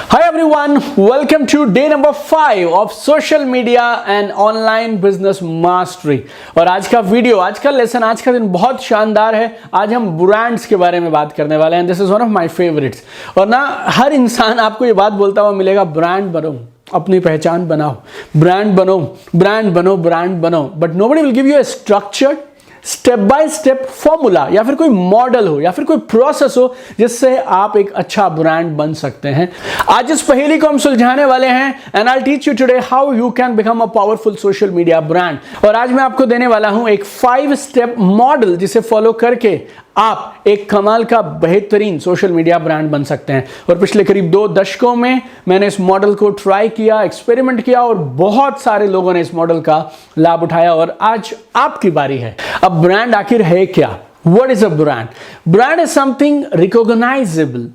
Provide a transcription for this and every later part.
Hi everyone, welcome to day number 5 of social media and online business mastery। और आज का video, आज का लेसन, आज का दिन बहुत शानदार है। आज हम ब्रांड्स के बारे में बात करने वाले हैं। This is one of my favourites. और ना हर इंसान आपको ये बात बोलता हुआ मिलेगा, ब्रांड बनो, अपनी पहचान बनाओ, ब्रांड बनो, ब्रांड बनो, ब्रांड बनो। But nobody will give U A structured step by step formula या फिर कोई मॉडल हो या फिर कोई प्रोसेस हो जिससे आप एक अच्छा ब्रांड बन सकते हैं। आज इस पहेली को हम सुलझाने वाले हैं and I teach you today how you can become a powerful social media brand. और आज मैं आपको देने वाला हूं एक 5 स्टेप मॉडल जिसे फॉलो करके आप एक कमाल का बेहतरीन सोशल मीडिया ब्रांड बन सकते हैं। और पिछले करीब 2 दशकों में मैंने इस मॉडल को ट्राई किया, एक्सपेरिमेंट किया और बहुत सारे लोगों ने इस मॉडल का लाभ उठाया। और आज आपकी बारी है। अब ब्रांड आखिर है क्या? What is a brand? Brand is something recognizable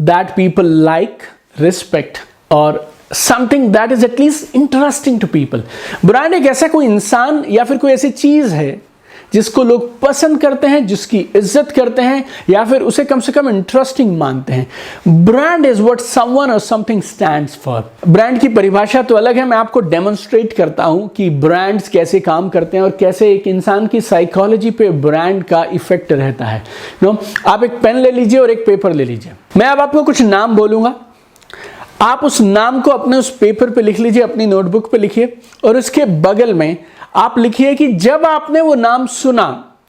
that people like, respect or something that is at least interesting to people. Brand एक ऐसा कोई इंसान या फिर कोई ऐसी चीज है जिसको लोग पसंद करते हैं, जिसकी इज्जत करते हैं या फिर उसे कम से कम इंटरेस्टिंग मानते हैं। ब्रांड इज व्हाट समवन और समथिंग स्टैंड्स फॉर। ब्रांड की परिभाषा तो अलग है, मैं आपको डेमोन्स्ट्रेट करता हूं कि ब्रांड्स कैसे काम करते हैं और कैसे एक इंसान की साइकोलॉजी पे ब्रांड का इफेक्ट रहता है। आप एक पेन ले लीजिए और एक पेपर ले लीजिए। मैं अब आपको कुछ नाम बोलूंगा, आप उस नाम को अपने उस पेपर पे लिख लीजिए, अपनी नोटबुक पे लिखिए और उसके बगल में आप लिखिए कि जब आपने वो नाम सुना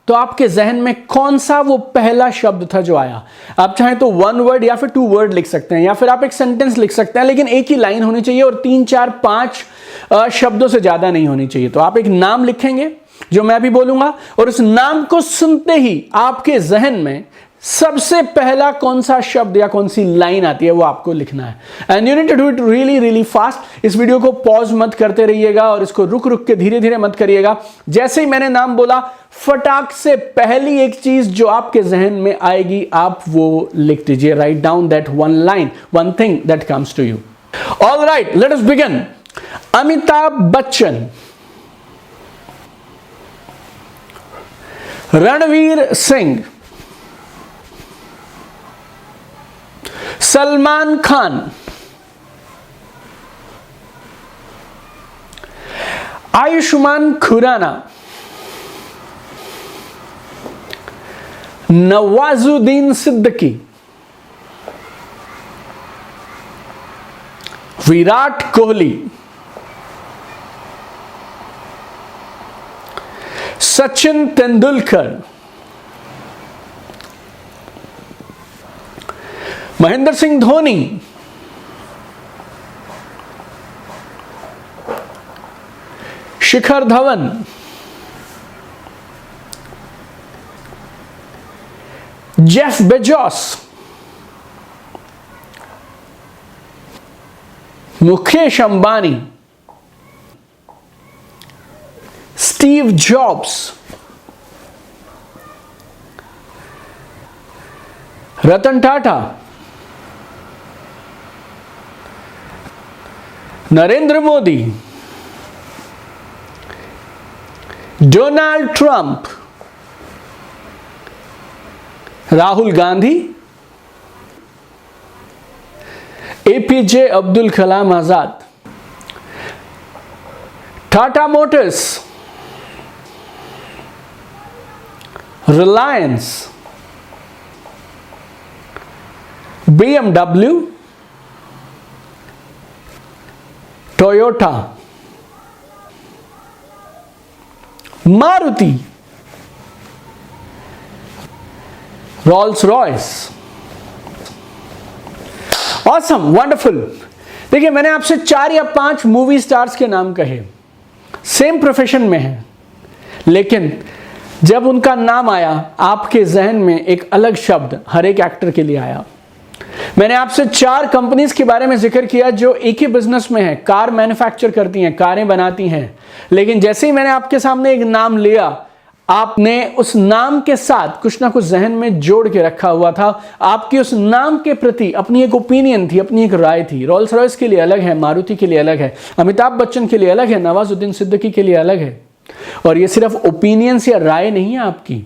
तो आपके जहन में कौन सा वो पहला शब्द था जो आया। आप चाहें तो 1 वर्ड या फिर 2 वर्ड लिख सकते हैं या फिर आप एक सेंटेंस लिख सकते हैं, लेकिन एक ही लाइन होनी चाहिए और 3, 4, 5 शब्दों से ज्यादा नहीं होनी चाहिए। तो आप एक नाम लिखेंगे जो मैं भी बोलूंगा और उस नाम को सुनते ही आपके जहन में सबसे पहला कौन सा शब्द या कौन सी लाइन आती है वो आपको लिखना है। And you need to do it really really fast. इस वीडियो को पॉज मत करते रहिएगा और इसको रुक रुक के धीरे धीरे मत करिएगा। जैसे ही मैंने नाम बोला, फटाक से पहली एक चीज जो आपके जहन में आएगी आप वो लिख दीजिए। Write down that one line, one thing that comes to you. All right, let us begin. Amitabh Bachchan, Ranveer Singh, Salman Khan, Ayushmann Khurana, Nawazuddin Siddiqui, Virat Kohli, Sachin Tendulkar, Mahendra Singh Dhoni, Shikhar Dhawan, Jeff Bezos, Mukesh Ambani, Steve Jobs, Ratan Tata, Narendra Modi, Donald Trump, Rahul Gandhi, APJ Abdul Kalam Azad, Tata Motors, Reliance, BMW, Toyota, Maruti, Rolls Royce. Awesome, wonderful. देखिए, मैंने आपसे 4 या 5 मूवी स्टार्स के नाम कहे, same profession में हैं, लेकिन जब उनका नाम आया आपके जहन में एक अलग शब्द हर एक एक्टर के लिए आया। मैंने आपसे 4 कंपनीज के बारे में जिक्र किया जो एक ही बिजनेस में है, कार मैन्युफैक्चर करती हैं, कारें बनाती हैं, लेकिन जैसे ही मैंने आपके सामने एक नाम लिया आपने उस नाम के साथ कुछ ना कुछ जहन में जोड़ के रखा हुआ था। आपकी उस नाम के प्रति अपनी एक ओपिनियन थी, अपनी एक राय थी। रोल्स रॉयस के लिए अलग है, मारुति के लिए अलग है, अमिताभ बच्चन के लिए अलग है, नवाजुद्दीन सिद्दीकी के लिए अलग है। और ये सिर्फ ओपिनियंस या राय नहीं है आपकी।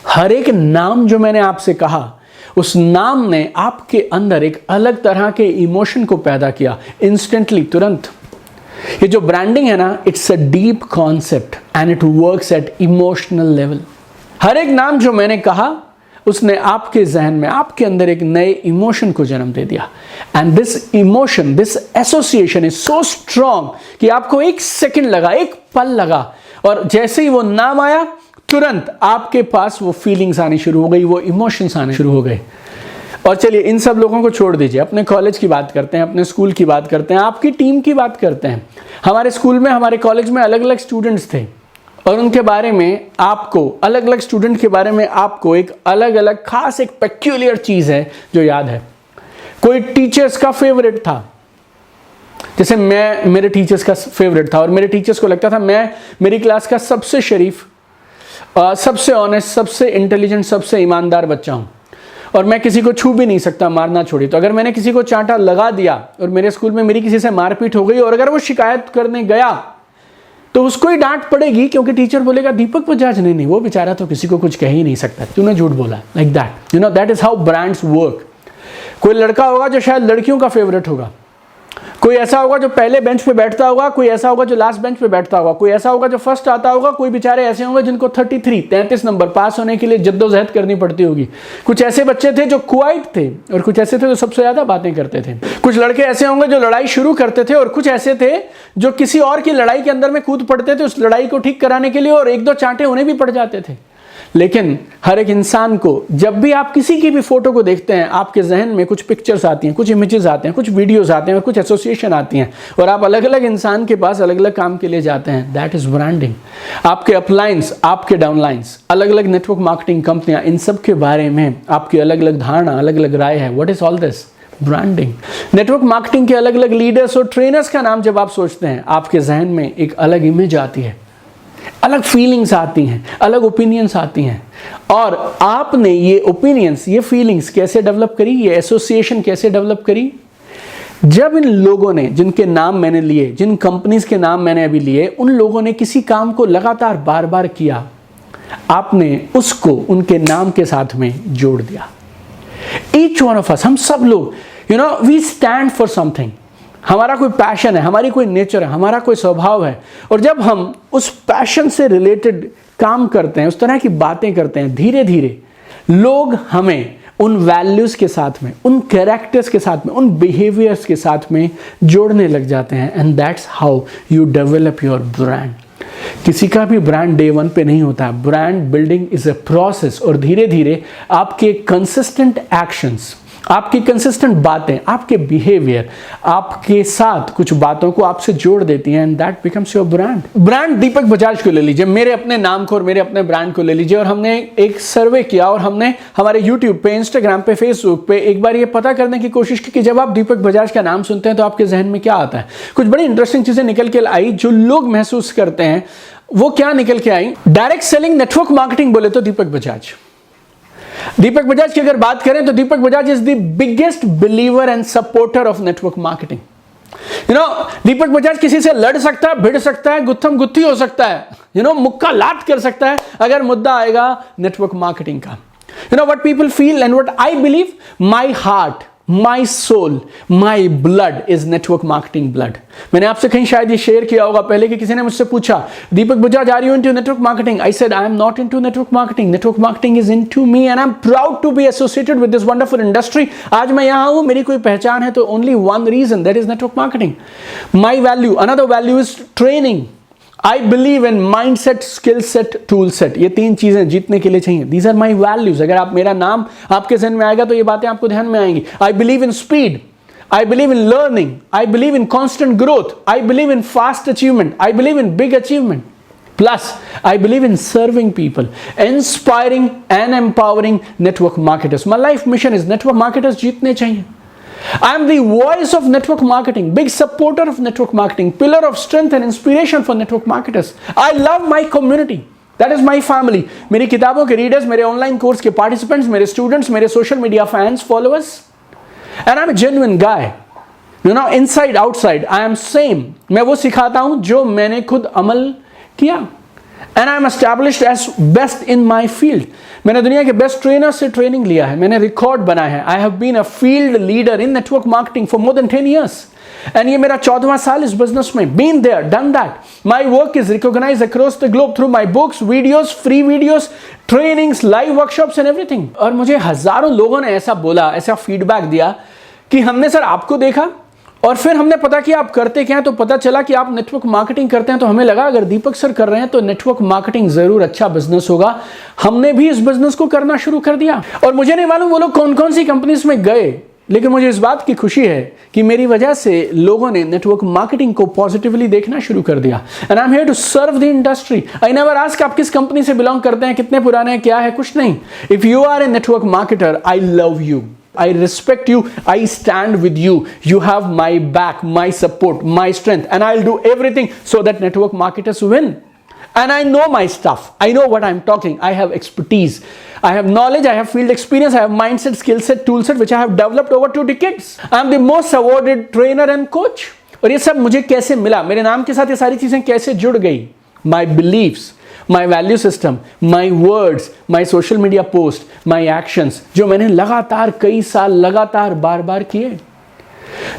हर एक नाम जो मैंने आपसे कहा उस नाम ने आपके अंदर एक अलग तरह के इमोशन को पैदा किया इंस्टेंटली, तुरंत। ये जो ब्रांडिंग है ना, it's a deep concept and it works at emotional level. हर एक नाम जो मैंने कहा उसने आपके जहन में, आपके अंदर एक नए इमोशन को जन्म दे दिया। And this emotion, this association is so strong कि आपको एक सेकंड लगा, एक पल लगा, और जैसे ही वो नाम आया तुरंत आपके पास वो फीलिंग्स आनी शुरू हो गई, वो इमोशंस आने शुरू हो गए। और चलिए इन सब लोगों को छोड़ दीजिए, अपने कॉलेज की बात करते हैं, अपने स्कूल की बात करते हैं, आपकी टीम की बात करते हैं। हमारे स्कूल में, हमारे कॉलेज में अलग अलग स्टूडेंट्स थे और उनके बारे में आपको, अलग अलग स्टूडेंट के बारे में आपको एक अलग अलग खास, एक पेक्यूलियर चीज़ है जो याद है। कोई टीचर्स का फेवरेट था, जैसे मैं मेरे टीचर्स का फेवरेट था और मेरे टीचर्स को लगता था मैं मेरी क्लास का सबसे शरीफ, सबसे ऑनेस्ट, सबसे इंटेलिजेंट, सबसे ईमानदार बच्चा हूँ और मैं किसी को छू भी नहीं सकता, मारना छोड़ी। तो अगर मैंने किसी को चांटा लगा दिया और मेरे स्कूल में मेरी किसी से मारपीट हो गई और अगर वो शिकायत करने गया तो उसको ही डांट पड़ेगी, क्योंकि टीचर बोलेगा दीपक बजाज, नहीं वो बेचारा तो किसी को कुछ कह ही नहीं सकता, तूने झूठ बोला। Like that, you know, that is how brands work. कोई लड़का होगा जो शायद लड़कियों का फेवरेट होगा, कोई ऐसा होगा जो पहले बेंच पे बैठता होगा, कोई ऐसा होगा जो लास्ट बेंच पे बैठता होगा, कोई ऐसा होगा जो फर्स्ट आता होगा, कोई बेचारे ऐसे होंगे जिनको 33 नंबर पास होने के लिए जद्दोजहद करनी पड़ती होगी। कुछ ऐसे बच्चे थे जो क्वाइट थे और कुछ ऐसे थे जो सबसे ज्यादा बातें करते थे। कुछ लड़के ऐसे होंगे जो लड़ाई शुरू करते थे और कुछ ऐसे थे जो किसी और की लड़ाई के अंदर में कूद पड़ते थे उस लड़ाई को ठीक कराने के लिए, और एक दो चांटे उन्हें भी पड़ जाते थे। लेकिन हर एक इंसान को, जब भी आप किसी की भी फोटो को देखते हैं, आपके जहन में कुछ पिक्चर्स आती हैं, कुछ इमेजेस आते हैं, कुछ वीडियोस आते हैं और कुछ एसोसिएशन आती हैं, और आप अलग अलग इंसान के पास अलग अलग काम के लिए जाते हैं। That is branding. आपके अपलाइंस, आपके डाउनलाइंस, अलग अलग नेटवर्क मार्केटिंग कंपनियां, इन सब के बारे में आपकी अलग अलग धारणा, अलग अलग राय है। What is all this? Branding. Network marketing के अलग अलग लीडर्स और ट्रेनर्स का नाम जब आप सोचते हैं, आपके जहन में एक अलग इमेज आती है, अलग फीलिंग्स आती हैं, अलग ओपिनियंस आती हैं। और आपने ये ओपिनियंस, ये फीलिंग्स कैसे डेवलप करी, ये एसोसिएशन कैसे डेवलप करी? जब इन लोगों ने, जिनके नाम मैंने लिए, जिन कंपनीज के नाम मैंने अभी लिए, उन लोगों ने किसी काम को लगातार बार बार किया, आपने उसको उनके नाम के साथ में जोड़ दिया। ईच वन ऑफ अस, हम सब लोग, you know, we stand for something. हमारा कोई पैशन है, हमारी कोई नेचर है, हमारा कोई स्वभाव है, और जब हम उस पैशन से रिलेटेड काम करते हैं, उस तरह की बातें करते हैं, धीरे धीरे लोग हमें उन वैल्यूज के साथ में, उन कैरेक्टर्स के साथ में, उन बिहेवियर्स के साथ में जोड़ने लग जाते हैं। And that's how you develop your brand. किसी का भी ब्रांड डे वन पे नहीं होता है। Brand building is a process, और धीरे धीरे आपके कंसिस्टेंट एक्शंस, आपकी कंसिस्टेंट बातें, आपके बिहेवियर आपके साथ कुछ बातों को आपसे जोड़ देती हैं, and that becomes your brand. Brand Deepak Bajaj को ले लीजिए, मेरे अपने नाम को और मेरे अपने ब्रांड को ले लीजिए, और हमने एक सर्वे किया और हमने हमारे यूट्यूब पे, इंस्टाग्राम पे, फेसबुक पे एक बार ये पता करने की कोशिश की कि जब आप दीपक बजाज का नाम सुनते हैं तो आपके जहन में क्या आता है। कुछ बड़ी इंटरेस्टिंग चीजें निकल के आई जो लोग महसूस करते हैं। वो क्या निकल के आई? डायरेक्ट सेलिंग, नेटवर्क मार्केटिंग बोले तो दीपक बजाज। दीपक बजाज की अगर बात करें तो Deepak Bajaj is the biggest believer and supporter of network marketing. You know, Deepak Bajaj किसी से लड़ सकता है, भिड़ सकता है, गुत्थम गुत्थी हो सकता है, यू नो, मुक्का लात कर सकता है, अगर मुद्दा आएगा नेटवर्क मार्केटिंग का। You know what people feel and what I believe, my heart, my soul, my blood is network marketing blood. मैंने आपसे कहीं शायद ये शेयर किया होगा पहले कि किसी ने मुझसे पूछा, Deepak Bajaj, are you into network marketing? I said, I am not into network marketing, network marketing is into me and I am proud to be associated with this wonderful industry. आज मैं यहां हूं, मेरी कोई पहचान है तो only one reason, that is network marketing. My value, another value is training. I believe in mind set, skill set, tool set. ये तीन चीजें जीतने के लिए चाहिए। These are my values. अगर आप, मेरा नाम आपके जहन में आएगा तो ये बातें आपको ध्यान में आएंगी। आई believe in speed, I believe in learning, I believe in constant growth, I believe in fast achievement, I believe in big achievement. Plus, I believe in serving people, inspiring and empowering network marketers. My life mission is network marketers जीतने चाहिए. I am the voice of network marketing, big supporter of network marketing, pillar of strength and inspiration for network marketers. I love my community. That is my family. मेरी किताबों के readers, मेरे online course के participants, मेरे students, मेरे social media fans, followers. And I'm a genuine guy. You know, inside, outside, I am same. मैं वो सिखाता हूं जो मैंने खुद अमल किया. And I am established as best in my field. मैंने दुनिया के बेस्ट ट्रेनर से ट्रेनिंग लिया है, मैंने रिकॉर्ड बनाया है। I have been a field leader in network marketing for more than 10 years and ये मेरा 14वां साल इस बिजनेस में। Been there, done that. My work is recognised across the globe through my books, videos, free videos, trainings, live workshops and everything. और मुझे हजारों लोगों ने ऐसा बोला, ऐसा फीडबैक दिया कि हमने सर आपको देखा और फिर हमने पता किया आप करते क्या हैं, तो पता चला कि आप नेटवर्क मार्केटिंग करते हैं। तो हमें लगा अगर दीपक सर कर रहे हैं तो नेटवर्क मार्केटिंग जरूर अच्छा बिजनेस होगा। हमने भी इस बिजनेस को करना शुरू कर दिया। और मुझे नहीं मालूम वो लोग कौन कौन सी कंपनीज में गए, लेकिन मुझे इस बात की खुशी है कि मेरी वजह से लोगों ने नेटवर्क मार्केटिंग को पॉजिटिवली देखना शुरू कर दिया। And I am here to serve the industry. I never ask आप किस कंपनी से बिलोंग करते हैं, कितने पुराने हैं, क्या है, कुछ नहीं। If you are a network marketer, I love you, I respect you, I stand with you, you have my back, my support, my strength, and I'll do everything so that network marketers win. And I know my stuff, I know what I'm talking, I have expertise, I have knowledge, I have field experience, I have mindset, skill set, tool set which I have developed over 2 decades. I'm the most awarded trainer and coach. और ये सब मुझे कैसे मिला, मेरे नाम के साथ ये सारी चीजें कैसे जुड़ गई? My beliefs, my value system, my words, my social media post, my actions, जो मैंने लगातार कई साल लगातार बार बार किए।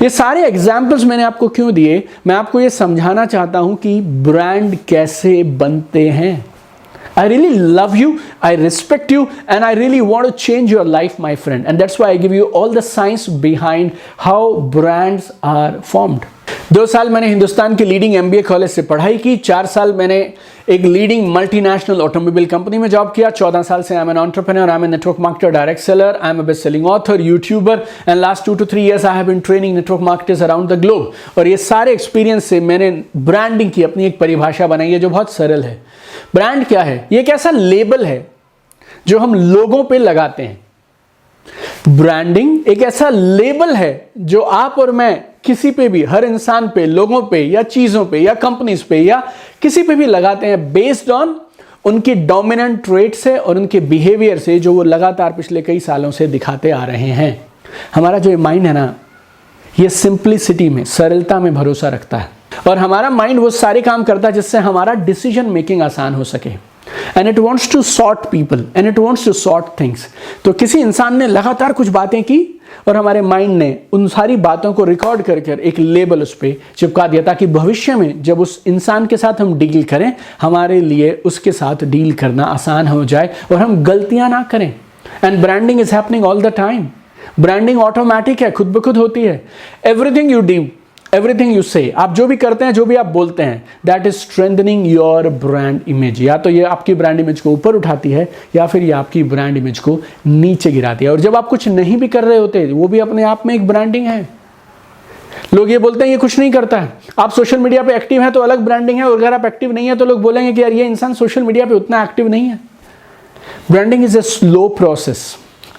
ये सारे एग्जाम्पल्स मैंने आपको क्यों दिए? मैं आपको ये समझाना चाहता हूं कि ब्रांड कैसे बनते हैं। I really love you, I respect you, and I really want to change your life, my friend. And that's why I give you all the science behind how brands are formed. 2 साल मैंने हिंदुस्तान के leading MBA college से पढ़ाई की। 4 साल मैंने एक leading multinational automobile company में जॉब किया। 14 साल से I am an entrepreneur, I am a network marketer, direct seller, I am a best selling author, YouTuber, and last 2 to 3 years I have been training network marketers around the globe. और ये सारे experience से मैंने branding की अपनी एक परिभाषा बनाई है जो बहुत सरल है। ब्रांड क्या है? ये एक ऐसा लेबल है जो हम लोगों पे लगाते हैं। ब्रांडिंग एक ऐसा लेबल है जो आप और मैं किसी पे भी, हर इंसान पे, लोगों पे या चीजों पे या कंपनीज पे या किसी पे भी लगाते हैं बेस्ड ऑन उनकी डोमिनेंट ट्रेट से और उनके बिहेवियर से जो वो लगातार पिछले कई सालों से दिखाते आ रहे हैं। हमारा जो माइंड है ना, ये सिंप्लिसिटी में, सरलता में भरोसा रखता है और हमारा माइंड वो सारे काम करता है जिससे हमारा डिसीजन मेकिंग आसान हो सके। And it wants to sort people and it wants to sort things. तो किसी इंसान ने लगातार कुछ बातें की और हमारे माइंड ने उन सारी बातों को रिकॉर्ड करके एक लेबल उस पर चिपका दिया ताकि भविष्य में जब उस इंसान के साथ हम डील करें, हमारे लिए उसके साथ डील करना आसान हो जाए और हम गलतियां ना करें। And branding is happening all the time. Branding automatic है, खुद ब खुद होती है। Everything you do, everything you से, आप जो भी करते हैं, जो भी आप बोलते हैं, that is strengthening your brand image. या तो ये आपकी ब्रांड इमेज को ऊपर उठाती है या फिर ये आपकी ब्रांड इमेज को नीचे गिराती है। और जब आप कुछ नहीं भी कर रहे होते, वो भी अपने आप में एक ब्रांडिंग है। लोग ये बोलते हैं ये कुछ नहीं करता है। आप सोशल मीडिया पे एक्टिव हैं तो अलग ब्रांडिंग है, और अगर आप एक्टिव नहीं है तो लोग बोलेंगे कि यार ये इंसान सोशल मीडिया पे उतना एक्टिव नहीं है। Branding is a slow process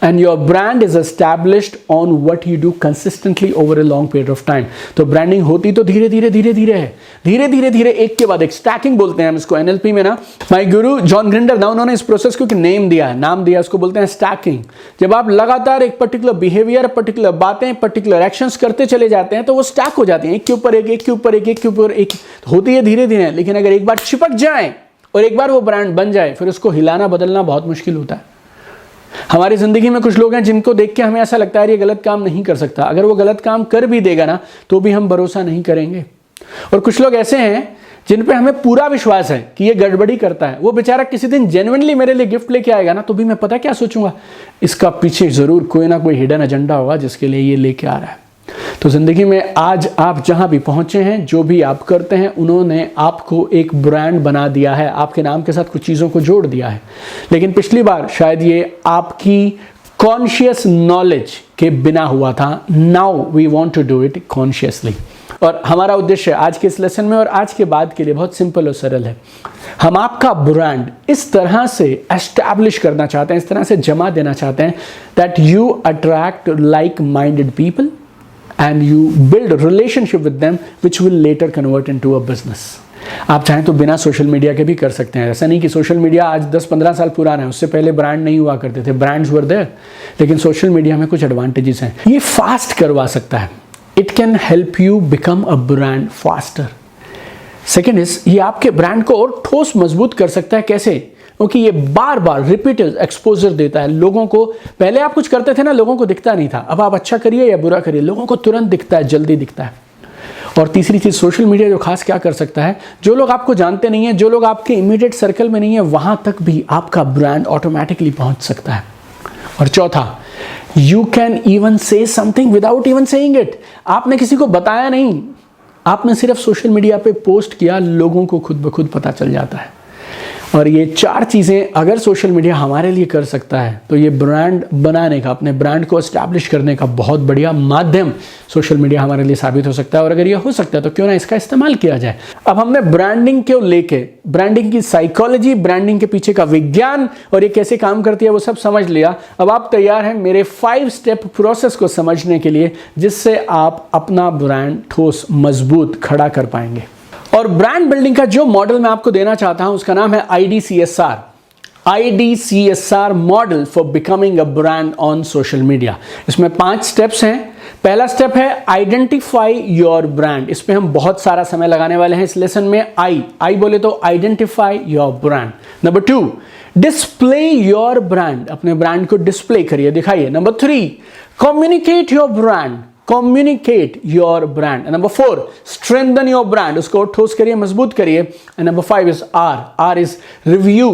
and your brand is established on what you do consistently over a long period of time। तो ब्रांडिंग होती तो धीरे धीरे धीरे धीरे है, धीरे धीरे धीरे एक के बाद एक, स्टैकिंग बोलते हैं हम इसको NLP में ना। माय गुरु जॉन ग्रिंडर ना, उन्होंने इस प्रोसेस को नेम दिया है, नाम दिया, उसको बोलते हैं स्टैकिंग। जब आप लगातार एक पर्टिकुलर बिहेवियर, पर्टिकुलर बातें, पर्टिकुलर एक्शंस करते चले जाते हैं तो वो स्टैक हो जाती हैं, एक के ऊपर एक, एक के ऊपर एक, एक के ऊपर एक होती है धीरे धीरे। लेकिन अगर एक बार चिपक जाए और एक बार वो ब्रांड बन जाए, फिर उसको हिलाना बदलना बहुत मुश्किल होता है। हमारी जिंदगी में कुछ लोग हैं जिनको देख के हमें ऐसा लगता है ये गलत काम नहीं कर सकता। अगर वो गलत काम कर भी देगा ना तो भी हम भरोसा नहीं करेंगे। और कुछ लोग ऐसे हैं जिन पे हमें पूरा विश्वास है कि ये गड़बड़ी करता है। वो बेचारा किसी दिन जेन्युइनली मेरे लिए गिफ्ट लेके आएगा ना, तो भी मैं पता क्या सोचूंगा, इसका पीछे जरूर कोई ना कोई हिडन एजेंडा होगा जिसके लिए ये लेके आ रहा है। तो जिंदगी में आज आप जहां भी पहुंचे हैं, जो भी आप करते हैं, उन्होंने आपको एक ब्रांड बना दिया है, आपके नाम के साथ कुछ चीज़ों को जोड़ दिया है। लेकिन पिछली बार शायद ये आपकी कॉन्शियस नॉलेज के बिना हुआ था। Now we want to do it consciously. और हमारा उद्देश्य आज के इस लेसन में और आज के बाद के लिए बहुत सिंपल और सरल है। हम आपका ब्रांड इस तरह से एस्टैब्लिश करना चाहते हैं, इस तरह से जमा देना चाहते हैं that you attract like minded people and you build a relationship with them which will later convert into a business। आप चाहें तो बिना सोशल मीडिया के भी कर सकते हैं। ऐसा नहीं कि सोशल मीडिया आज 10-15 साल पुराना है, उससे पहले ब्रांड नहीं हुआ करते थे, ब्रांड्स वर देयर, लेकिन सोशल मीडिया में कुछ एडवांटेजेस हैं। ये फास्ट करवा सकता है, it can help you become a brand faster. Second is ये आपके ब्रांड को और ठोस मजबूत कर सकता है। कैसे? क्योंकि ये बार बार रिपीटेड एक्सपोजर देता है लोगों को। पहले आप कुछ करते थे ना, लोगों को दिखता नहीं था, अब आप अच्छा करिए या बुरा करिए, लोगों को तुरंत दिखता है, जल्दी दिखता है। और तीसरी चीज, सोशल मीडिया जो खास क्या कर सकता है, जो लोग आपको जानते नहीं है, जो लोग आपके इमीडिएट सर्कल में नहीं है, वहां तक भी आपका ब्रांड ऑटोमेटिकली पहुंच सकता है। और चौथा, यू कैन इवन से something without even saying it. आपने किसी को बताया नहीं, आपने सिर्फ सोशल मीडिया पे पोस्ट किया, लोगों को खुद ब खुद पता चल जाता है। और ये 4 चीज़ें अगर सोशल मीडिया हमारे लिए कर सकता है, तो ये ब्रांड बनाने का, अपने ब्रांड को एस्टैब्लिश करने का बहुत बढ़िया माध्यम सोशल मीडिया हमारे लिए साबित हो सकता है। और अगर ये हो सकता है तो क्यों ना इसका इस्तेमाल किया जाए। अब हमने ब्रांडिंग को लेके, ब्रांडिंग की साइकोलॉजी, ब्रांडिंग के पीछे का विज्ञान और ये कैसे काम करती है वो सब समझ लिया। अब आप तैयार हैं मेरे 5 स्टेप प्रोसेस को समझने के लिए, जिससे आप अपना ब्रांड ठोस मजबूत खड़ा कर पाएंगे। और ब्रांड बिल्डिंग का जो मॉडल मैं आपको देना चाहता हूं उसका नाम है IDCSR। IDCSR model for becoming a brand on social media. इसमें 5 स्टेप्स हैं। पहला स्टेप है आइडेंटिफाई योर ब्रांड। इस पे हम बहुत सारा समय लगाने वाले हैं इस लेसन में। आई बोले तो identify your brand. Number 2, display your brand. अपने ब्रांड को डिस्प्ले करिए, दिखाइए। Number 3, communicate your brand. Communicate your brand. Number 4, strengthen your brand. उसको ठोस करिए, मजबूत करिए। And number 5 is R is review.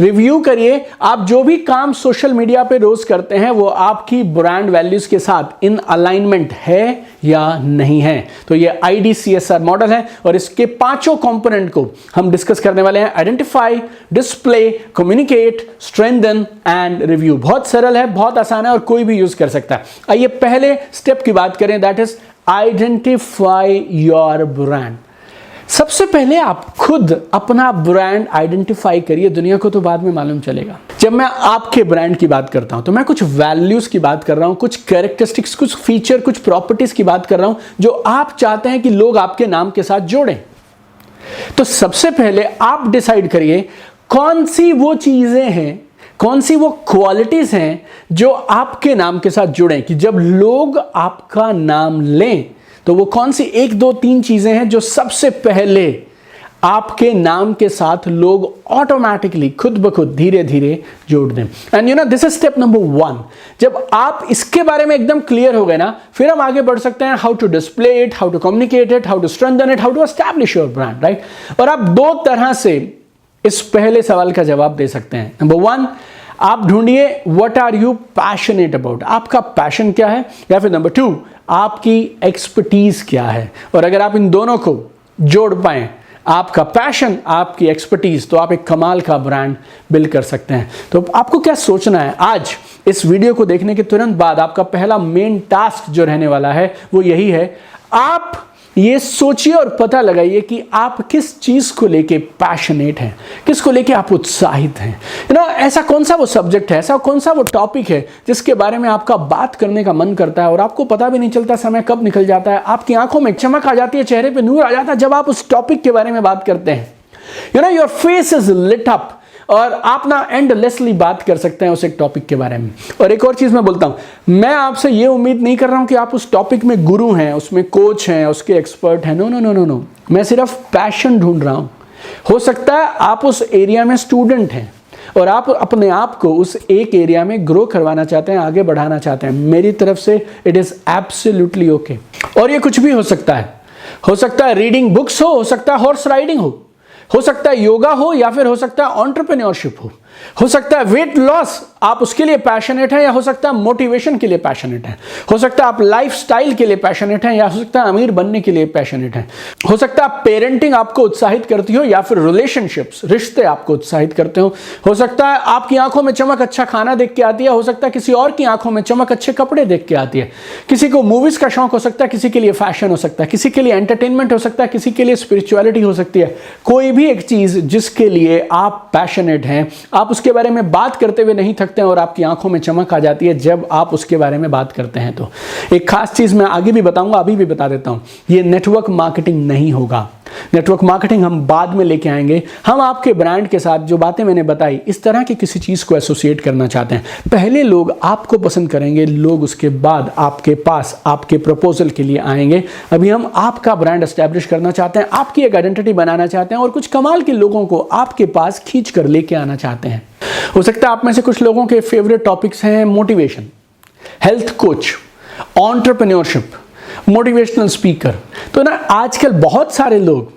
Review करिए, आप जो भी काम सोशल मीडिया पे रोज करते हैं वो आपकी ब्रांड वैल्यूज के साथ इन अलाइनमेंट है या नहीं है। तो ये IDCSR मॉडल है और इसके 5 कंपोनेंट को हम डिस्कस करने वाले हैं। Identify, display, communicate, strengthen and review. बहुत सरल है, बहुत आसान है और कोई भी यूज कर सकता है। आइए पहले स्टेप की बात करें, that is identify your brand. सबसे पहले आप खुद अपना ब्रांड आइडेंटिफाई करिए, दुनिया को तो बाद में मालूम चलेगा। जब मैं आपके ब्रांड की बात करता हूं तो मैं कुछ वैल्यूज की बात कर रहा हूं, कुछ कैरेक्टरिस्टिक्स, कुछ फीचर, कुछ प्रॉपर्टीज की बात कर रहा हूं जो आप चाहते हैं कि लोग आपके नाम के साथ जोड़ें। तो सबसे पहले आप डिसाइड करिए कौन सी वो चीजें हैं, कौन सी वो क्वालिटीज हैं जो आपके नाम के साथ जुड़ें, कि जब लोग आपका नाम लें तो वो कौन सी 1, 2, 3 चीजें हैं जो सबसे पहले आपके नाम के साथ लोग ऑटोमेटिकली खुद ब खुद धीरे धीरे जोड़ दें। And you know this is step number 1। जब आप इसके बारे में एकदम क्लियर हो गए ना, फिर हम आगे बढ़ सकते हैं how to display it, how to communicate it, how to strengthen it, how to establish your brand, right. और आप 2 तरह से इस पहले सवाल का जवाब दे सकते हैं। नंबर 1, आप ढूंढिए what are you passionate about, आपका पैशन क्या है। या फिर नंबर 2, आपकी एक्सपर्टीज क्या है। और अगर आप इन दोनों को जोड़ पाए, आपका पैशन, आपकी एक्सपर्टीज, तो आप एक कमाल का ब्रांड बिल्ड कर सकते हैं। तो आपको क्या सोचना है, आज इस वीडियो को देखने के तुरंत बाद आपका पहला मेन टास्क जो रहने वाला है वो यही है, आप ये सोचिए और पता लगाइए कि आप किस चीज को लेके पैशनेट हैं, किसको लेके आप उत्साहित हैं। ऐसा कौन सा वो सब्जेक्ट है, ऐसा कौन सा वो टॉपिक है जिसके बारे में आपका बात करने का मन करता है और आपको पता भी नहीं चलता समय कब निकल जाता है, आपकी आंखों में चमक आ जाती है, चेहरे पे नूर आ जाता है जब आप उस टॉपिक के बारे में बात करते हैं। Your face is lit up, और आप ना एंडलेसली बात कर सकते हैं उस एक टॉपिक के बारे में। और एक और चीज मैं बोलता हूं, मैं आपसे ये उम्मीद नहीं कर रहा हूं कि आप उस टॉपिक में गुरु हैं, उसमें कोच हैं, उसके एक्सपर्ट हैं। No no no no no, मैं सिर्फ पैशन ढूंढ रहा हूं। हो सकता है आप उस एरिया में स्टूडेंट हैं और आप अपने आप को उस एक एरिया में ग्रो करवाना चाहते हैं, आगे बढ़ाना चाहते हैं। मेरी तरफ से इट इज एब्सोल्युटली ओके। और ये कुछ भी हो सकता है रीडिंग बुक्स हो सकता है हॉर्स राइडिंग हो सकता है योगा हो, या फिर हो सकता है एंटरप्रेन्योरशिप हो सकता है वेट लॉस, आप उसके लिए पैशनेट हैं, या हो सकता है मोटिवेशन के लिए पैशनेट हैं, हो सकता है आप लाइफस्टाइल के लिए पैशनेट हैं, या हो सकता है अमीर बनने के लिए पैशनेट हैं, हो सकता है पेरेंटिंग आपको उत्साहित करती हो, या फिर रिलेशनशिप्स, रिश्ते आपको उत्साहित करते हो सकता है आपकी आंखों में चमक अच्छा खाना देख के आती है, हो सकता है किसी और की आंखों में चमक अच्छे कपड़े देख के आती है, किसी को मूवीज का शौक हो सकता है, किसी के लिए फैशन हो सकता है, किसी के लिए एंटरटेनमेंट हो सकता है, किसी के लिए स्पिरिचुअलिटी हो सकती है। कोई भी एक चीज जिसके लिए आप पैशनेट हैं, आप उसके बारे में बात करते हुए नहीं थकते हैं और आपकी आंखों में चमक आ जाती है जब आप उसके बारे में बात करते हैं। तो एक खास चीज मैं आगे भी बताऊंगा, अभी भी बता देता हूं, ये नेटवर्क मार्केटिंग नहीं होगा। नेटवर्क मार्केटिंग हम बाद में लेके आएंगे। हम आपके ब्रांड के साथ जो बातें मैंने बताई, इस तरह की किसी चीज़ को एसोसिएट करना चाहते हैं। पहले लोग आपको पसंद करेंगे, लोग उसके बाद आपके पास आपके प्रपोजल के लिए आएंगे। अभी हम आपका ब्रांड एस्टैब्लिश करना चाहते हैं, आपकी एक आइडेंटिटी बनाना चाहते हैं और कुछ कमाल के लोगों को आपके पास खींच कर लेके आना चाहते हैं। हो सकता है आप में से कुछ लोगों के फेवरेट टॉपिक्स हैं motivation, health coach, entrepreneurship, motivational speaker. तो ना आजकल बहुत सारे लोग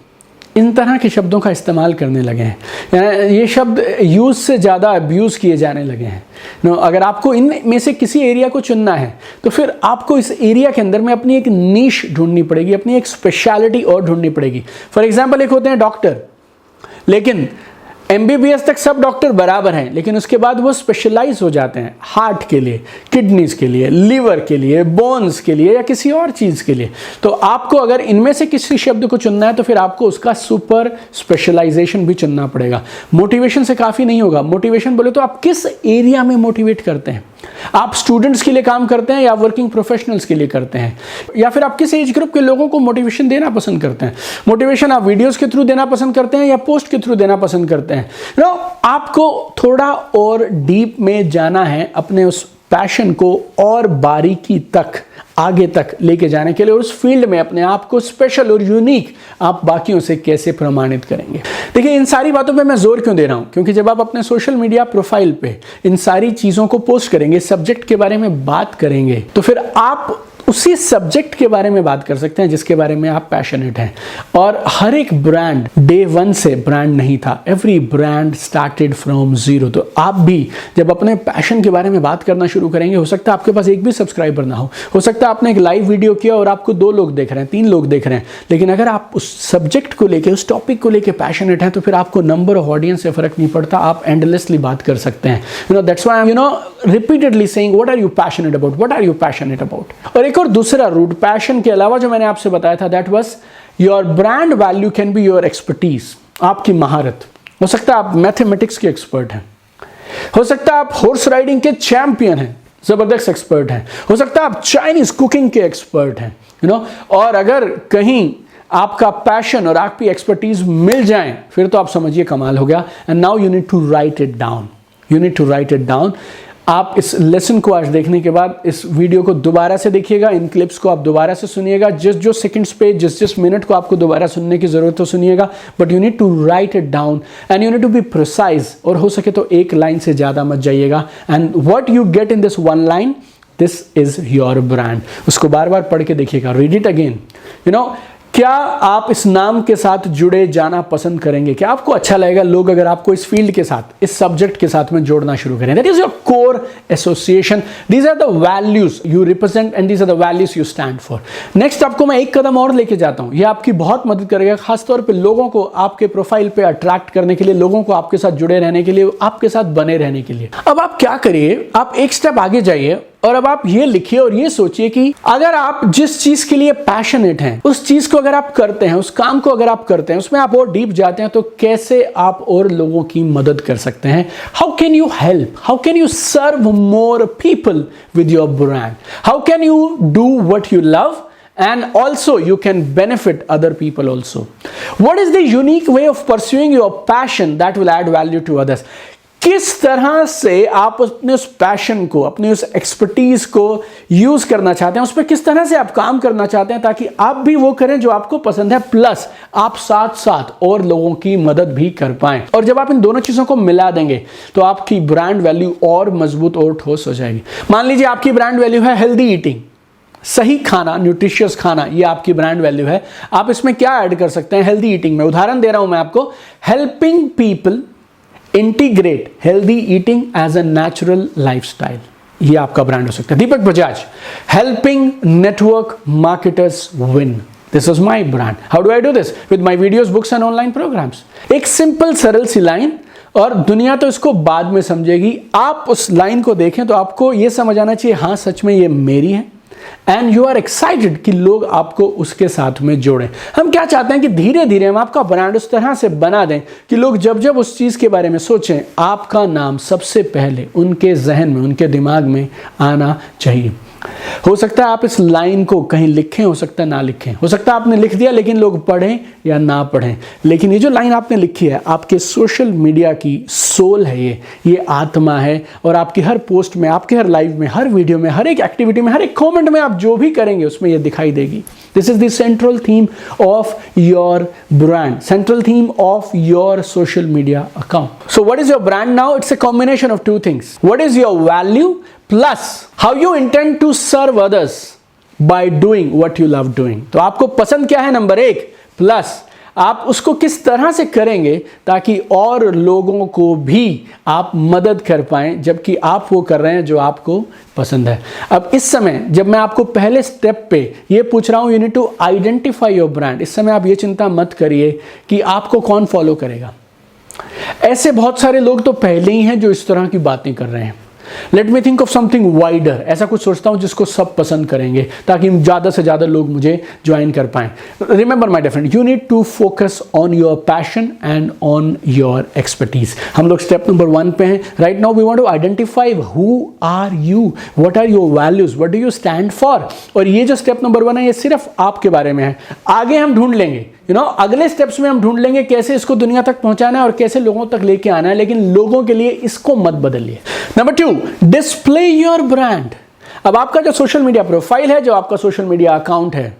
इन तरह के शब्दों का इस्तेमाल करने लगे हैं। ये शब्द यूज़ से ज़्यादा अब्यूज़ किए जाने लगे हैं। अगर आपको इनमें से किसी एरिया को चुनना है तो फिर आपको इस एरिया के अंदर में अपनी एक नीश ढूंढनी पड़ेगी, अपनी एक स्पेशलिटी और ढूंढनी पड़ेगी। फॉर एग्जाम्पल, एक होते हैं डॉक्टर, लेकिन MBBS तक सब डॉक्टर बराबर हैं, लेकिन उसके बाद वो स्पेशलाइज हो जाते हैं हार्ट के लिए, किडनीज के लिए, लीवर के लिए, बोन्स के लिए या किसी और चीज़ के लिए। तो आपको अगर इनमें से किसी शब्द को चुनना है तो फिर आपको उसका सुपर स्पेशलाइजेशन भी चुनना पड़ेगा। मोटिवेशन से काफ़ी नहीं होगा। मोटिवेशन बोले तो आप किस एरिया में मोटिवेट करते हैं? आप स्टूडेंट्स के लिए काम करते हैं या वर्किंग प्रोफेशनल्स के लिए करते हैं, या फिर आप किस एज ग्रुप के लोगों को मोटिवेशन देना पसंद करते हैं? मोटिवेशन आप वीडियोस के थ्रू देना पसंद करते हैं या पोस्ट के थ्रू देना पसंद करते हैं? आपको थोड़ा और डीप में जाना है, अपने उस पैशन को और बारीकी तक, आगे तक लेके जाने के लिए, और उस फील्ड में अपने आप को स्पेशल और यूनिक आप बाकियों से कैसे प्रमाणित करेंगे। देखिए, इन सारी बातों पे मैं जोर क्यों दे रहा हूं? क्योंकि जब आप अपने सोशल मीडिया प्रोफाइल पे इन सारी चीज़ों को पोस्ट करेंगे, सब्जेक्ट के बारे में बात करेंगे, तो फिर आप उसी सब्जेक्ट के बारे में बात कर सकते हैं जिसके बारे में आप पैशनेट हैं। और हर एक ब्रांड डे वन से ब्रांड नहीं था, every brand started from zero. तो आप भी जब अपने पैशन के बारे में बात करना शुरू करेंगे, हो सकता है आपके पास एक भी सब्सक्राइबर ना हो सकता है आपने एक लाइव वीडियो किया और आपको 2 लोग देख रहे हैं, 3 लोग देख रहे हैं, लेकिन अगर आप उस सब्जेक्ट को लेके, उस टॉपिक को लेके पैशनेट हैं तो फिर आपको नंबर ऑफ ऑडियंस से फर्क नहीं पड़ता, आप एंडलेसली बात कर सकते हैं। That's why I am repeatedly saying what are you passionate about, what are you passionate about. और एक और दूसरा रूट पैशन के अलावा जो मैंने आपसे बताया था, that was your brand value can be your expertise, आपकी महारत। हो सकता है आप मैथमेटिक्स के एक्सपर्ट हैं, हो सकता है आप हॉर्स राइडिंग के चैंपियन हैं, जबरदस्त एक्सपर्ट हैं, हो सकता है आप चाइनीज कुकिंग के एक्सपर्ट हैं, और अगर कहीं आपका पैशन और आपकी एक्सपर्टीज मिल जाए फिर तो आप समझिए कमाल हो गया। And now you need to write it down, you need to write it down. आप इस लेसन को आज देखने के बाद इस वीडियो को दोबारा से देखिएगा, इन क्लिप्स को आप दोबारा से सुनिएगा, जो सेकंड्स पे, जिस मिनट को आपको दोबारा सुनने की जरूरत हो सुनिएगा, but you need to write it down and you need to be precise. और हो सके तो एक लाइन से ज्यादा मत जाइएगा। And what you get in this one line, this is your brand. उसको बार बार पढ़ के देखिएगा, रीड इट अगेन। क्या आप इस नाम के साथ जुड़े जाना पसंद करेंगे? क्या आपको अच्छा लगेगा लोग अगर आपको इस फील्ड के साथ, इस सब्जेक्ट के साथ में जोड़ना शुरू करें? That is your core association, these are the values you represent and these are the values you stand for. Next आपको मैं एक कदम और लेके जाता हूं, यह आपकी बहुत मदद करेगा, खासतौर पे लोगों को आपके प्रोफाइल पे अट्रैक्ट करने के लिए, लोगों को आपके साथ जुड़े रहने के लिए, आपके साथ बने रहने के लिए। अब आप क्या करिए, आप एक स्टेप आगे जाइए और अब आप ये लिखिए और ये सोचिए कि अगर आप जिस चीज के लिए पैशनेट हैं, उस चीज को अगर आप करते हैं, उस काम को अगर आप करते हैं, उसमें आप और डीप जाते हैं, तो कैसे आप और लोगों की मदद कर सकते हैं? How can you help, how can you serve more people with your brand, how can you do what you love and also you can benefit other people also. What is the unique way of pursuing your passion that will add value to others? किस तरह से आप अपने उस passion को, अपनी उस expertise को यूज करना चाहते हैं, उस पर किस तरह से आप काम करना चाहते हैं ताकि आप भी वो करें जो आपको पसंद है, प्लस आप साथ साथ और लोगों की मदद भी कर पाएं। और जब आप इन दोनों चीजों को मिला देंगे तो आपकी ब्रांड वैल्यू और मजबूत और ठोस हो जाएगी। मान लीजिए आपकी ब्रांड वैल्यू है हेल्दी ईटिंग, सही खाना, न्यूट्रिशियस खाना, ये आपकी ब्रांड वैल्यू है। आप इसमें क्या ऐड कर सकते हैं हेल्दी ईटिंग में? उदाहरण दे रहा हूं मैं आपको, helping people integrate healthy eating as a natural lifestyle, ये आपका ब्रांड हो सकता है। Deepak Bajaj, helping network marketers win, this is my brand. How do I do this? With my videos, books and online programs. एक सिंपल सरल सी line, और दुनिया तो इसको बाद में समझेगी। आप उस लाइन को देखें तो आपको यह समझ आना चाहिए, हाँ सच में ये मेरी है, एंड यू आर एक्साइटेड कि लोग आपको उसके साथ में जोड़ें। हम क्या चाहते हैं कि धीरे धीरे हम आपका ब्रांड उस तरह से बना दें कि लोग जब जब उस चीज़ के बारे में सोचें, आपका नाम सबसे पहले उनके जहन में, उनके दिमाग में आना चाहिए। हो सकता है आप इस लाइन को कहीं लिखें, हो सकता है ना लिखें, हो सकता है आपने लिख दिया लेकिन लोग पढ़ें या ना पढ़ें, लेकिन ये जो लाइन आपने लिखी है आपके सोशल मीडिया की सोल है, ये आत्मा है। और आपकी हर पोस्ट में, आपके हर लाइव में, हर वीडियो में, हर एक एक्टिविटी में, हर एक कमेंट में आप जो भी करेंगे उसमें ये दिखाई देगी। This is the central theme of your brand, central theme of your social media account. So what is your brand now? It's a combination of two things. What is your value plus how you intend to serve others by doing what you love doing. तो आपको पसंद क्या है number एक, plus आप उसको किस तरह से करेंगे ताकि और लोगों को भी आप मदद कर पाएं, जबकि आप वो कर रहे हैं जो आपको पसंद है। अब इस समय जब मैं आपको पहले स्टेप पे ये पूछ रहा हूं, you need to identify your brand, इस समय आप ये चिंता मत करिए कि आपको कौन फॉलो करेगा। ऐसे बहुत सारे लोग तो पहले ही हैं जो इस तरह की बातें कर रहे हैं। Let me think of something wider, ऐसा कुछ सोचता हूं जिसको सब पसंद करेंगे ताकि ज्यादा से ज्यादा लोग मुझे ज्वाइन कर पाएं। Remember my dear friend, you need to focus on your passion and on your expertise. हम लोग स्टेप नंबर 1 पे हैं। Right now we want to identify who are you, what are your values, what do you stand for. और ये जो step number 1 है ये सिर्फ आपके बारे में है। आगे हम ढूंढ लेंगे, अगले स्टेप्स में हम ढूंढ लेंगे कैसे इसको दुनिया तक पहुंचाना है और कैसे लोगों तक लेके आना है, लेकिन लोगों के लिए इसको मत बदलिए। Number 2, display your brand. अब आपका जो सोशल मीडिया प्रोफाइल है, जो आपका सोशल मीडिया अकाउंट है,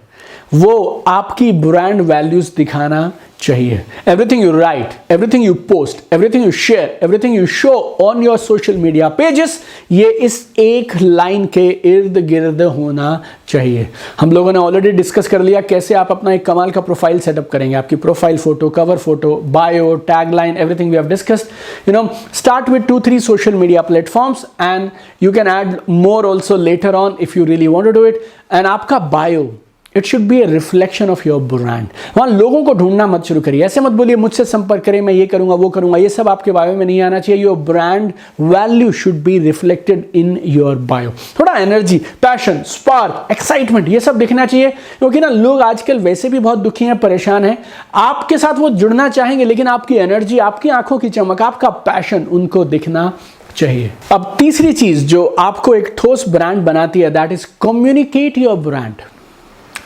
वो आपकी ब्रांड वैल्यूज दिखाना चाहिए। Everything you right, everything you post, everything you share, everything you show on your social media pages, ये इस एक लाइन के इर्द गिर्द होना चाहिए। हम लोगों ने ऑलरेडी डिस्कस कर लिया कैसे आप अपना एक कमाल का प्रोफाइल सेटअप करेंगे। आपकी profile photo, cover photo, bio, tagline, everything we have discussed. Start with 2-3 social media platforms and you can add more also later on if you really want to do it. And आपका bio, it should be a reflection of your brand. वहां लोगों को ढूंढना मत शुरू करिए। ऐसे मत बोलिए मुझसे संपर्क करें, मैं ये करूंगा वो करूंगा, ये सब आपके बायो में नहीं आना चाहिए। Your brand value should be reflected in your bio. थोड़ा एनर्जी, पैशन, स्पार्क, एक्साइटमेंट, ये सब दिखना चाहिए, क्योंकि ना लोग आजकल वैसे भी बहुत दुखी हैं, परेशान हैं। आपके साथ वो जुड़ना चाहेंगे, लेकिन आपकी एनर्जी, आपकी आंखों की चमक, आपका पैशन उनको दिखना चाहिए। अब तीसरी चीज जो आपको एक ठोस ब्रांड बनाती है, that is communicate your brand.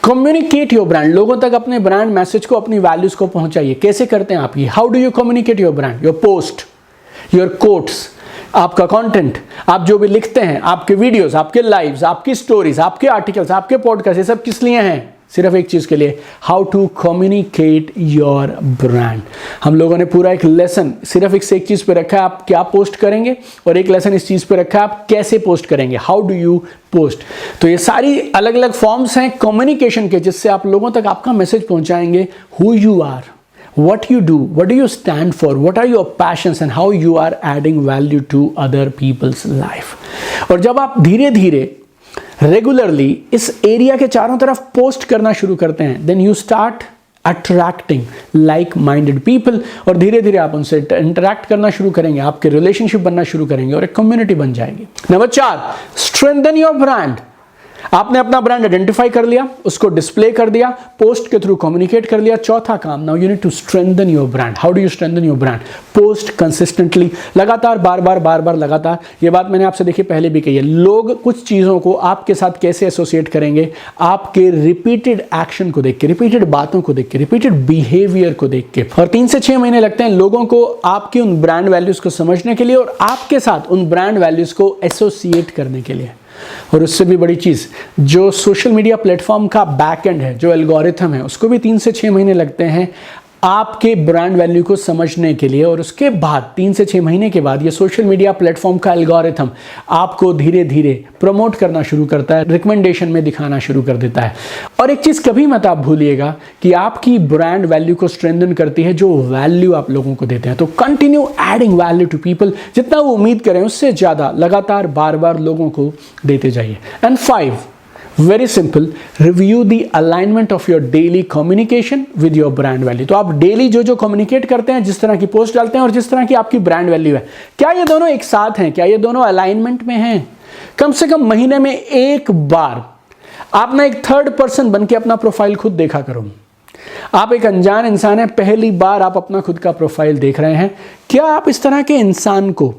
Communicate your brand, लोगों तक अपने ब्रांड मैसेज को, अपनी वैल्यूज को पहुंचाइए। कैसे करते हैं आप ये? How do you communicate your brand? Your post, your quotes, आपका कंटेंट, आप जो भी लिखते हैं, आपके वीडियोस, आपके लाइव्स, आपकी स्टोरीज, आपके आर्टिकल्स, आपके पॉडकास्ट, ये सब किस लिए हैं? सिर्फ एक चीज के लिए, how to communicate your brand. हम लोगों ने पूरा एक लेसन सिर्फ एक चीज पे रखा है, आप क्या पोस्ट करेंगे, और एक लेसन इस चीज पे रखा है, आप कैसे पोस्ट करेंगे, हाउ डू यू पोस्ट। तो ये सारी अलग अलग फॉर्म्स हैं कम्युनिकेशन के, जिससे आप लोगों तक आपका मैसेज पहुंचाएंगे। Who you are, what you do, what do you stand for, what are your passions and how you are adding value to other people's life। और जब आप धीरे धीरे रेगुलरली इस एरिया के चारों तरफ पोस्ट करना शुरू करते हैं, then you start attracting like minded people, और धीरे धीरे आप उनसे इंटरैक्ट करना शुरू करेंगे, आपके रिलेशनशिप बनना शुरू करेंगे और एक कम्युनिटी बन जाएगी। Number 4, strengthen your brand. आपने अपना ब्रांड आइडेंटिफाई कर लिया, उसको डिस्प्ले कर दिया, पोस्ट के थ्रू कम्युनिकेट कर लिया। चौथा काम, now you need to strengthen your brand. How do you strengthen your brand? Post consistently, लगातार, बार बार लगातार। ये बात मैंने आपसे देखिए पहले भी कही है। लोग कुछ चीजों को आपके साथ कैसे एसोसिएट करेंगे? आपके रिपीटेड एक्शन को देख के, रिपीटेड बातों को देख के, रिपीटेड बिहेवियर को देख के। और 3 से 6 महीने लगते हैं लोगों को आपकी उन ब्रांड वैल्यूज को समझने के लिए और आपके साथ उन ब्रांड वैल्यूज को एसोसिएट करने के लिए। और उससे भी बड़ी चीज, जो सोशल मीडिया प्लेटफॉर्म का बैकएंड है, जो एल्गोरिथम है, उसको भी 3 से 6 महीने लगते हैं आपके ब्रांड वैल्यू को समझने के लिए। और उसके बाद 3 से 6 महीने के बाद ये सोशल मीडिया प्लेटफॉर्म का एल्गोरिथम आपको धीरे धीरे प्रमोट करना शुरू करता है, रिकमेंडेशन में दिखाना शुरू कर देता है। और एक चीज कभी मत आप भूलिएगा कि आपकी ब्रांड वैल्यू को स्ट्रेंथन करती है जो वैल्यू आप लोगों को देते हैं। तो continue adding value to people, जितना वो उम्मीद करें उससे ज्यादा लगातार बार बार लोगों को देते जाइए। And 5, very simple, review the alignment of your daily communication with your brand value. तो आप डेली जो कम्युनिकेट करते हैं, जिस तरह की पोस्ट डालते हैं और जिस तरह की आपकी ब्रांड वैल्यू है, क्या ये दोनों एक साथ हैं? क्या ये दोनों अलाइनमेंट में हैं? कम से कम महीने में एक बार आप ना एक थर्ड पर्सन बन के अपना प्रोफाइल खुद देखा करो। आप एक अनजान इंसान है, पहली बार आप अपना खुद का प्रोफाइल देख रहे हैं। क्या आप इस तरह के इंसान को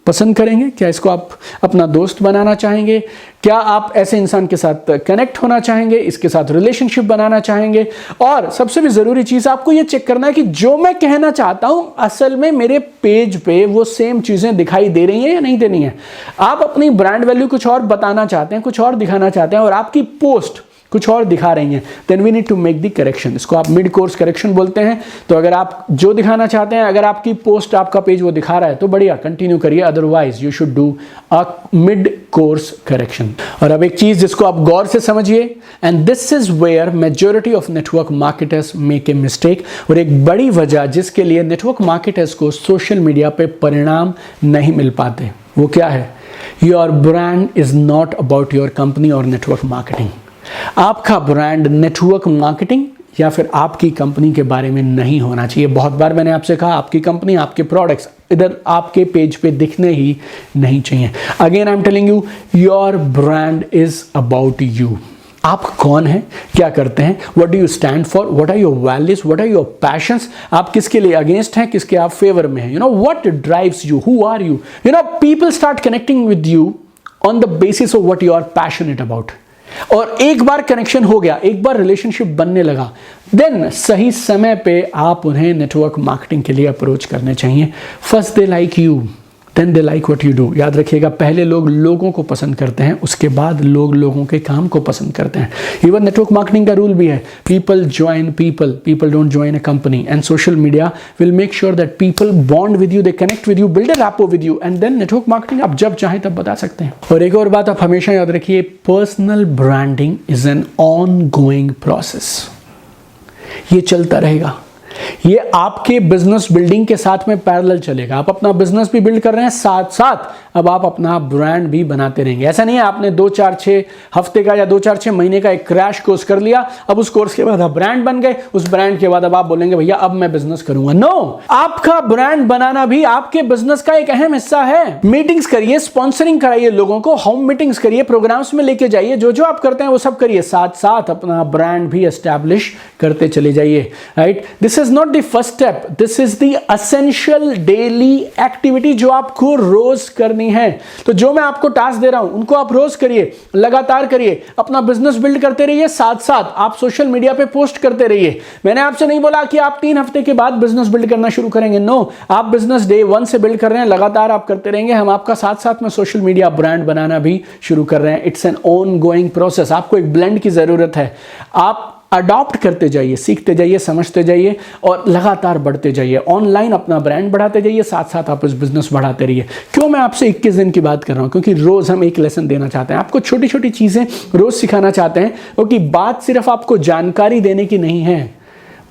पसंद करेंगे? क्या इसको आप अपना दोस्त बनाना चाहेंगे? क्या आप ऐसे इंसान के साथ कनेक्ट होना चाहेंगे, इसके साथ रिलेशनशिप बनाना चाहेंगे? और सबसे भी ज़रूरी चीज़ आपको ये चेक करना है कि जो मैं कहना चाहता हूँ असल में मेरे पेज पे वो सेम चीज़ें दिखाई दे रही हैं या नहीं दे रही हैं। आप अपनी ब्रांड वैल्यू कुछ और बताना चाहते हैं, कुछ और दिखाना चाहते हैं और आपकी पोस्ट कुछ और दिखा रही हैं, then we need to make the correction. इसको आप मिड कोर्स करेक्शन बोलते हैं। तो अगर आप जो दिखाना चाहते हैं, अगर आपकी पोस्ट, आपका पेज वो दिखा रहा है तो बढ़िया, कंटिन्यू करिए, otherwise you should do a mid course correction. और अब एक चीज जिसको आप गौर से समझिए, and this is where majority of network marketers make a mistake. और एक बड़ी वजह जिसके लिए नेटवर्क मार्केटर्स को सोशल मीडिया पे परिणाम नहीं मिल पाते, वो क्या है? Your brand is not about your company और नेटवर्क मार्केटिंग। आपका ब्रांड नेटवर्क मार्केटिंग या फिर आपकी कंपनी के बारे में नहीं होना चाहिए। बहुत बार मैंने आपसे कहा, आपकी कंपनी, आपके प्रोडक्ट्स इधर आपके पेज पे दिखने ही नहीं चाहिए। Again I am telling you, your brand is about you. आप कौन हैं, क्या करते हैं, what do you stand for, what are your values, what are your passions, आप किसके लिए अगेंस्ट हैं, किसके आप फेवर में हैं, you know what drives you, who are you, you know people start connecting with you on the basis of what you are passionate about. और एक बार कनेक्शन हो गया, एक बार रिलेशनशिप बनने लगा, देन सही समय पे आप उन्हें नेटवर्क मार्केटिंग के लिए अप्रोच करने चाहिए। First they like you, then they like what you do. याद रखिएगा, पहले लोग लोगों को पसंद करते हैं, उसके बाद लोग लोगों के काम को पसंद करते हैं। इवन नेटवर्क मार्केटिंग का रूल भी है, people join people, people don't join a company. And social media will make sure that people bond with you, they connect with you, build a rapport with you, and then network marketing आप जब चाहें तब बता सकते हैं। और एक और बात आप हमेशा याद रखिए, personal branding is an on going process. ये चलता रहेगा, ये आपके बिजनेस बिल्डिंग के साथ में पैरेलल चलेगा। आप अपना बिजनेस भी बिल्ड कर रहे हैं, साथ साथ अब आप अपना ब्रांड भी बनाते रहेंगे। ऐसा नहीं है आपने 2-4-6 हफ्ते का या 2-4-6 महीने का एक क्रैश कोर्स कर लिया, अब उस कोर्स के बाद आप ब्रांड बन गए, उस ब्रांड के बाद अब आप बोलेंगे भैया अब मैं बिजनेस करूंगा। नो, आपका ब्रांड बनाना भी आपके बिजनेस का एक अहम हिस्सा है। मीटिंग्स करिए, स्पॉन्सरिंग कराइए, लोगों को होम मीटिंग्स करिए, प्रोग्राम्स में लेके जाइए, जो जो आप करते हैं वो सब करिए, साथ साथ अपना ब्रांड भी एस्टैब्लिश करते चले जाइए। Right, this is not the first step, this is the essential daily activity जो आपको रोज करनी है। तो जो मैं आपको टास्क दे रहा हूं उनको आप रोज करिए, लगातार करिए, अपना बिजनेस बिल्ड करते रहिए, साथ साथ आप सोशल मीडिया पे पोस्ट करते रहिए। मैंने आपसे नहीं बोला कि आप 3 हफ्ते के बाद बिजनेस बिल्ड करना शुरू करेंगे, नो, आप बिजनेस डे 1 से बिल्ड कर रहे हैं, लगातार आप करते रहेंगे। हम आपका साथ साथ में सोशल मीडिया ब्रांड बनाना भी शुरू कर रहे हैं। It's an on going process. आपको एक ब्लेंड की जरूरत है। आप अडॉप्ट करते जाइए, सीखते जाइए, समझते जाइए और लगातार बढ़ते जाइए। ऑनलाइन अपना ब्रांड बढ़ाते जाइए, साथ साथ आप इस बिजनेस बढ़ाते रहिए। क्यों मैं आपसे 21 दिन की बात कर रहा हूं? क्योंकि रोज हम एक लेसन देना चाहते हैं, आपको छोटी छोटी चीजें रोज सिखाना चाहते हैं, क्योंकि बात सिर्फ आपको जानकारी देने की नहीं है,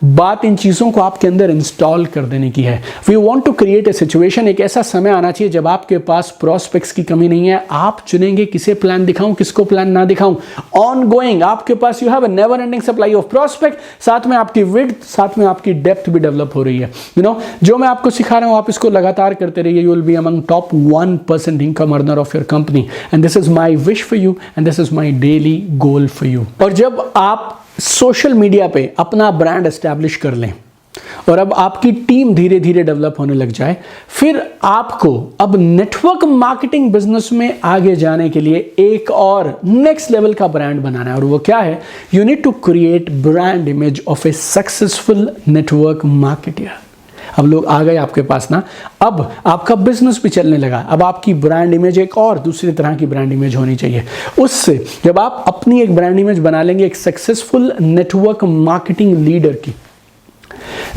बात इन चीज़ों को आपके अंदर इंस्टॉल कर देने की है। We want to create a situation, एक ऐसा समय आना चाहिए जब आपके पास प्रॉस्पेक्ट्स की कमी नहीं है। आप चुनेंगे किसे प्लान दिखाऊं, किसको प्लान ना दिखाऊं। ऑन गोइंग आपके पास you have a never ending supply of prospect, साथ में आपकी विड्थ, साथ में आपकी डेप्थ भी डेवलप हो रही है। यू नो, जो मैं आपको सिखा रहा हूं आप इसको लगातार करते रहिए। You will be among top 1% income earner of your company, and this is my wish for you, and this is my daily goal for you. और जब आप सोशल मीडिया पे अपना ब्रांड एस्टैब्लिश कर लें और अब आपकी टीम धीरे धीरे डेवलप होने लग जाए, फिर आपको अब नेटवर्क मार्केटिंग बिजनेस में आगे जाने के लिए एक और नेक्स्ट लेवल का ब्रांड बनाना है। और वो क्या है? You need to create brand image of a successful network marketer. अब लोग आ गए आपके पास ना, अब आपका बिजनेस भी चलने लगा, अब आपकी ब्रांड इमेज एक और दूसरी तरह की ब्रांड इमेज होनी चाहिए। उससे जब आप अपनी एक ब्रांड इमेज बना लेंगे एक सक्सेसफुल नेटवर्क मार्केटिंग लीडर की,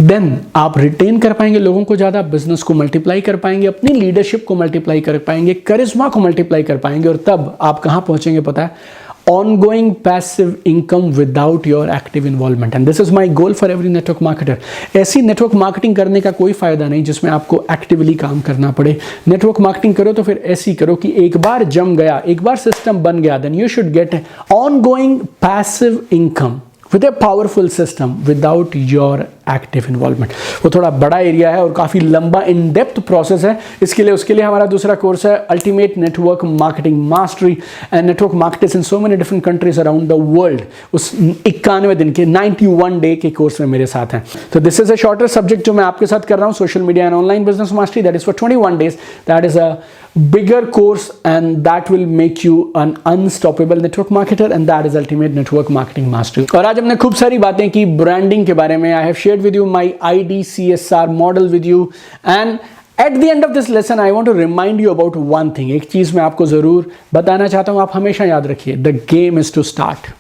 देन आप रिटेन कर पाएंगे लोगों को ज़्यादा, बिजनेस को मल्टीप्लाई कर पाएंगे, अपनी लीडरशिप को मल्टीप्लाई कर पाएंगे, करिश्मा को मल्टीप्लाई कर पाएंगे, और तब आप कहाँ पहुंचेंगे पता है? ongoing passive income without your active involvement, and this is my goal for every network marketer। ऐसी नेटवर्क मार्केटिंग करने का कोई फायदा नहीं जिसमें आपको एक्टिवली काम करना पड़े। नेटवर्क मार्केटिंग करो तो फिर ऐसी करो कि एक बार जम गया, एक बार सिस्टम बन गया, then you should get ongoing passive income with a powerful system without your active involvement। वो थोड़ा बड़ा एरिया है और काफ़ी लंबा इन डेप्थ प्रोसेस है। इसके लिए उसके लिए हमारा दूसरा कोर्स है ultimate network marketing mastery and network marketers in so many different countries around the world. उस 91 दिन के 91 डे के कोर्स में मेरे साथ हैं। तो this is a shorter subject जो मैं आपके साथ कर रहा हूँ, social media and online business mastery, that is for 21 days। That is a bigger course, and that will make you an unstoppable network marketer, and that is ultimate network marketing mastery. और आज हमने खूब सारी बातें की branding के बारे में. I have shared with you my IDCSR model with you, and at the end of this lesson I want to remind you about one thing. एक चीज मैं आपको जरूर बताना चाहता हूं, आप हमेशा याद रखिए, the game is to start.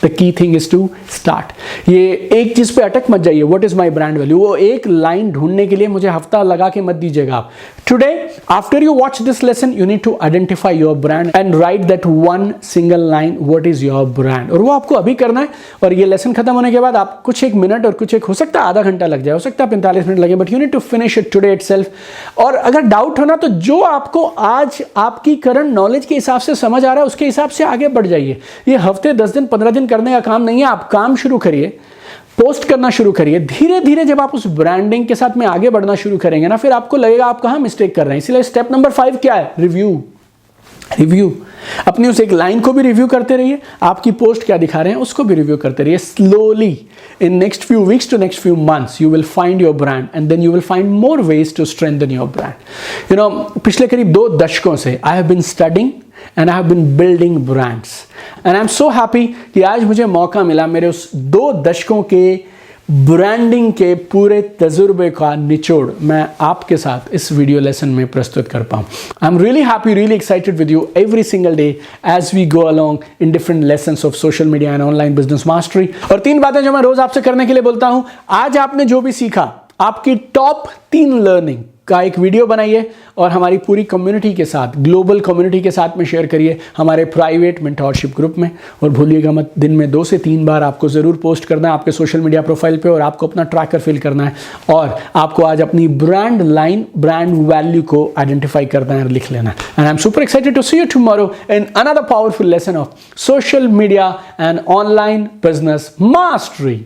The key thing is to start. ये एक चीज पे अटक मत जाइए. What is my brand value? वो एक लाइन ढूंढने के लिए मुझे हफ्ता लगा के मत दीजिएगा आप. Today, after you watch this lesson, you need to identify your brand and write that one single line. What is your brand? और वो आपको अभी करना है. और ये लेसन खत्म होने के बाद आप कुछ एक मिनट और कुछ एक हो सकता है आधा घंटा लग जाए, हो सकता है 45 मिनट लगे, but you need to finish it today itself. और अगर डाउट हो ना, तो जो आपको आज आपकी करंट नॉलेज के हिसाब से समझ आ रहा है उसके हिसाब से आगे बढ़ जाइए. ये हफ्ते 10 दिन 15 दिन करने का काम नहीं है. आप काम शुरू करिए, पोस्ट करना शुरू करिए. धीरे धीरे जब आप उस ब्रांडिंग के साथ में आगे बढ़ना शुरू करेंगे ना, फिर आपको लगेगा आप कहां मिस्टेक कर रहे हैं. इसलिए स्टेप नंबर 5 क्या है? रिव्यू. अपनी उस एक लाइन को भी रिव्यू करते रहिए, आपकी पोस्ट क्या दिखा रहे हैं उसको भी रिव्यू करते रहिए. Slowly in next few weeks to next few months you will find your brand, and then you will find more ways to strengthen your brand. You know, पिछले करीब 2 दशकों से I have been studying and I have been building brands, and I'm so happy कि आज मुझे मौका मिला मेरे उस 2 दशकों के ब्रांडिंग के पूरे तजुर्बे का निचोड़ मैं आपके साथ इस वीडियो लेसन में प्रस्तुत कर पाऊँ. I am really happy, really excited with you every single day as we go along in different lessons of social media and online business mastery. और 3 बातें जो मैं रोज आपसे करने के लिए बोलता हूँ. आज आपने जो भी सीखा, आपकी टॉप 3 लर्निंग का एक वीडियो बनाइए और हमारी पूरी कम्युनिटी के साथ, ग्लोबल कम्युनिटी के साथ में शेयर करिए हमारे प्राइवेट मेंटोरशिप ग्रुप में. और भूलिएगा मत, दिन में 2 से 3 बार आपको ज़रूर पोस्ट करना है आपके सोशल मीडिया प्रोफाइल पे, और आपको अपना ट्रैकर फिल करना है, और आपको आज अपनी ब्रांड लाइन, ब्रांड वैल्यू को आइडेंटिफाई करना है और लिख लेना है. And I am super excited to see you tomorrow in another powerful lesson of social media and online business mastery.